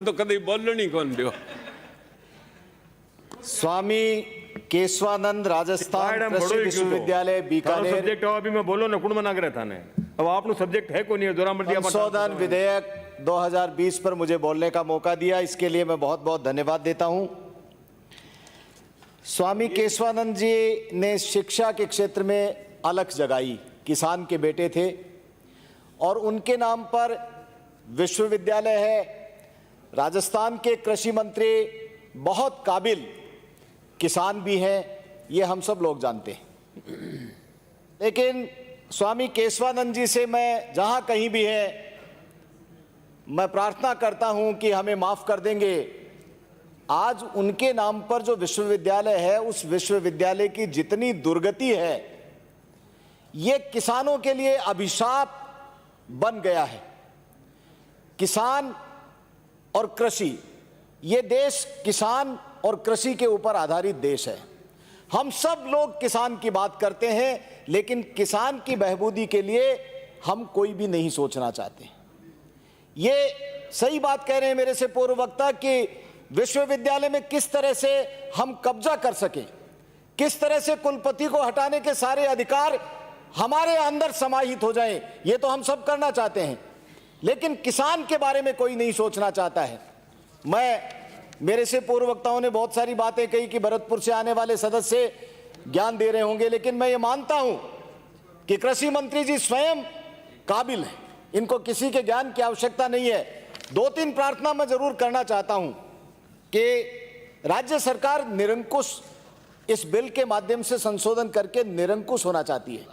तो कभी बोलो नहीं कौन दियो। स्वामी केशवानंद राजस्थान कृषि विश्वविद्यालय बीकानेर सब्जेक्ट अभी मैं बोलो ना कुण मना करे था ने अब आपनो सब्जेक्ट है कोनी संशोधन विधेयक 2020 पर मुझे बोलने का मौका दिया, इसके लिए मैं बहुत बहुत धन्यवाद देता हूं। स्वामी केशवानंद जी ने शिक्षा के क्षेत्र में अलख जगाई, किसान के बेटे थे और उनके नाम पर विश्वविद्यालय है। राजस्थान के कृषि मंत्री बहुत काबिल किसान भी हैं, ये हम सब लोग जानते हैं। लेकिन स्वामी केशवानंद जी से मैं जहां कहीं भी है, मैं प्रार्थना करता हूं कि हमें माफ कर देंगे। आज उनके नाम पर जो विश्वविद्यालय है, उस विश्वविद्यालय की जितनी दुर्गति है, ये किसानों के लिए अभिशाप बन गया है। किसान और कृषि, ये देश किसान और कृषि के ऊपर आधारित देश है। हम सब लोग किसान की बात करते हैं, लेकिन किसान की बहबूदी के लिए हम कोई भी नहीं सोचना चाहते। ये सही बात कह रहे हैं मेरे से पूर्व वक्ता कि विश्वविद्यालय में किस तरह से हम कब्जा कर सकें, किस तरह से कुलपति को हटाने के सारे अधिकार हमारे अंदर समाहित हो जाएं, ये तो हम सब करना चाहते हैं, लेकिन किसान के बारे में कोई नहीं सोचना चाहता है। मेरे से पूर्व वक्ताओं ने बहुत सारी बातें कही कि भरतपुर से आने वाले सदस्य ज्ञान दे रहे होंगे, लेकिन मैं ये मानता हूं कि कृषि मंत्री जी स्वयं काबिल हैं, इनको किसी के ज्ञान की आवश्यकता नहीं है। दो तीन प्रार्थना मैं जरूर करना चाहता हूं कि राज्य सरकार निरंकुश इस बिल के माध्यम से संशोधन करके निरंकुश होना चाहती है।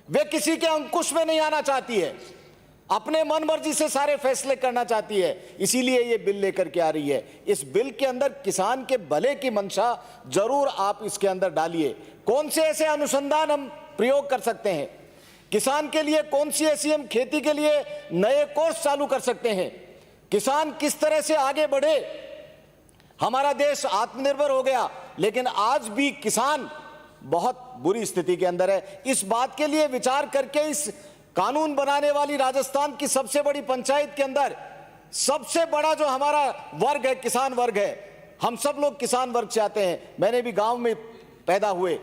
वे किसी के अंकुश में नहीं आना चाहती है, अपने मन मर्जी से सारे फैसले करना चाहती है, इसीलिए ये बिल लेकर के आ रही है। इस बिल के अंदर किसान के भले की मंशा जरूर आप इसके अंदर डालिए। कौन से ऐसे अनुसंधान हम प्रयोग कर सकते हैं, किसान के लिए कौन सी ऐसी हम खेती के लिए नए कोर्स चालू कर सकते हैं, किसान किस तरह से आगे बढ़े। हमारा देश आत्मनिर्भर हो गया, लेकिन आज भी किसान बहुत बुरी स्थिति के अंदर है। इस बात के लिए विचार करके इस कानून बनाने वाली राजस्थान की सबसे बड़ी पंचायत के अंदर सबसे बड़ा जो हमारा वर्ग है, किसान वर्ग है। हम सब लोग किसान वर्ग से आते हैं, मैंने भी गांव में पैदा हुए।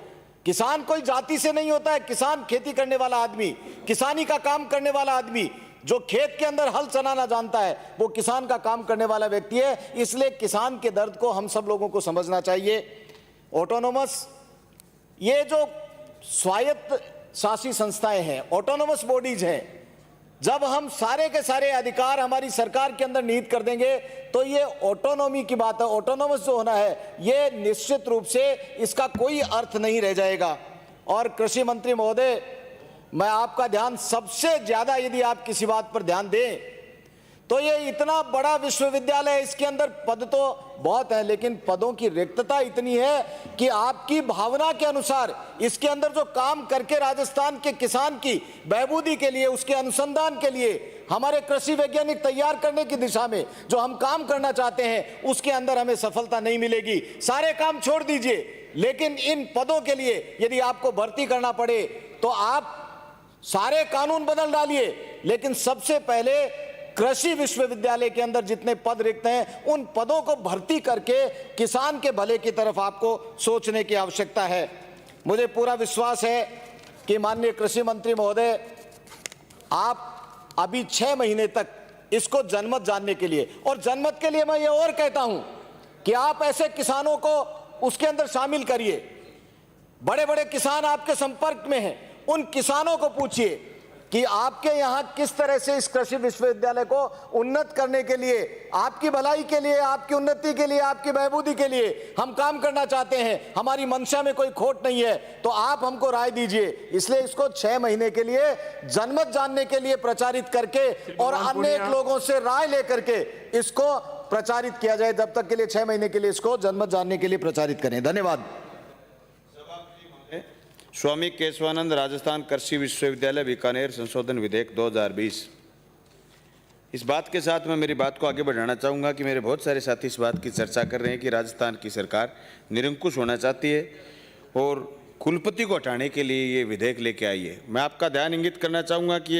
किसान कोई जाति से नहीं होता है, किसान खेती करने वाला आदमी, किसानी का काम करने वाला आदमी, जो खेत के अंदर हल चलाना जानता है, वो किसान का काम करने वाला व्यक्ति है। इसलिए किसान के दर्द को हम सब लोगों को समझना चाहिए। ऑटोनोमस, ये जो स्वायत्त शासी संस्थाएं हैं, ऑटोनोमस बॉडीज हैं, जब हम सारे के सारे अधिकार हमारी सरकार के अंदर निहित कर देंगे तो ये ऑटोनॉमी की बात है। ऑटोनोमस जो होना है, ये निश्चित रूप से इसका कोई अर्थ नहीं रह जाएगा। और कृषि मंत्री महोदय, मैं आपका ध्यान सबसे ज्यादा, यदि आप किसी बात पर ध्यान दें तो ये इतना बड़ा विश्वविद्यालय है, इसके अंदर पद तो बहुत है, लेकिन पदों की रिक्तता इतनी है कि आपकी भावना के अनुसार इसके अंदर जो काम करके राजस्थान के किसान की बहबूदी के लिए, उसके अनुसंधान के लिए, हमारे कृषि वैज्ञानिक तैयार करने की दिशा में जो हम काम करना चाहते हैं, उसके अंदर हमें सफलता नहीं मिलेगी। सारे काम छोड़ दीजिए, लेकिन इन पदों के लिए यदि आपको भर्ती करना पड़े तो आप सारे कानून बदल डालिए, लेकिन सबसे पहले कृषि विश्वविद्यालय के अंदर जितने पद रिक्त हैं, उन पदों को भर्ती करके किसान के भले की तरफ आपको सोचने की आवश्यकता है। मुझे पूरा विश्वास है कि माननीय कृषि मंत्री महोदय, आप अभी 6 महीने तक इसको जनमत जानने के लिए, और जनमत के लिए मैं ये और कहता हूं कि आप ऐसे किसानों को उसके अंदर शामिल करिए। बड़े बड़े किसान आपके संपर्क में हैं, उन किसानों को पूछिए कि आपके यहां किस तरह से इस कृषि विश्वविद्यालय को उन्नत करने के लिए, आपकी भलाई के लिए, आपकी उन्नति के लिए, आपकी बहबूदी के लिए हम काम करना चाहते हैं। हमारी मंशा में कोई खोट नहीं है, तो आप हमको राय दीजिए। इसलिए इसको 6 महीने के लिए जनमत जानने के लिए प्रचारित करके और अन्य लोगों से राय लेकर के इसको प्रचारित किया जाए। जब तक के लिए 6 महीने के लिए इसको जनमत जानने के लिए प्रचारित करें। धन्यवाद। स्वामी केशवानंद राजस्थान कृषि विश्वविद्यालय बीकानेर संशोधन विधेयक 2020। इस बात के साथ मैं मेरी बात को आगे बढ़ाना चाहूँगा कि मेरे बहुत सारे साथी इस बात की चर्चा कर रहे हैं कि राजस्थान की सरकार निरंकुश होना चाहती है और कुलपति को हटाने के लिए ये विधेयक लेके आई है। मैं आपका ध्यान इंगित करना चाहूँगा कि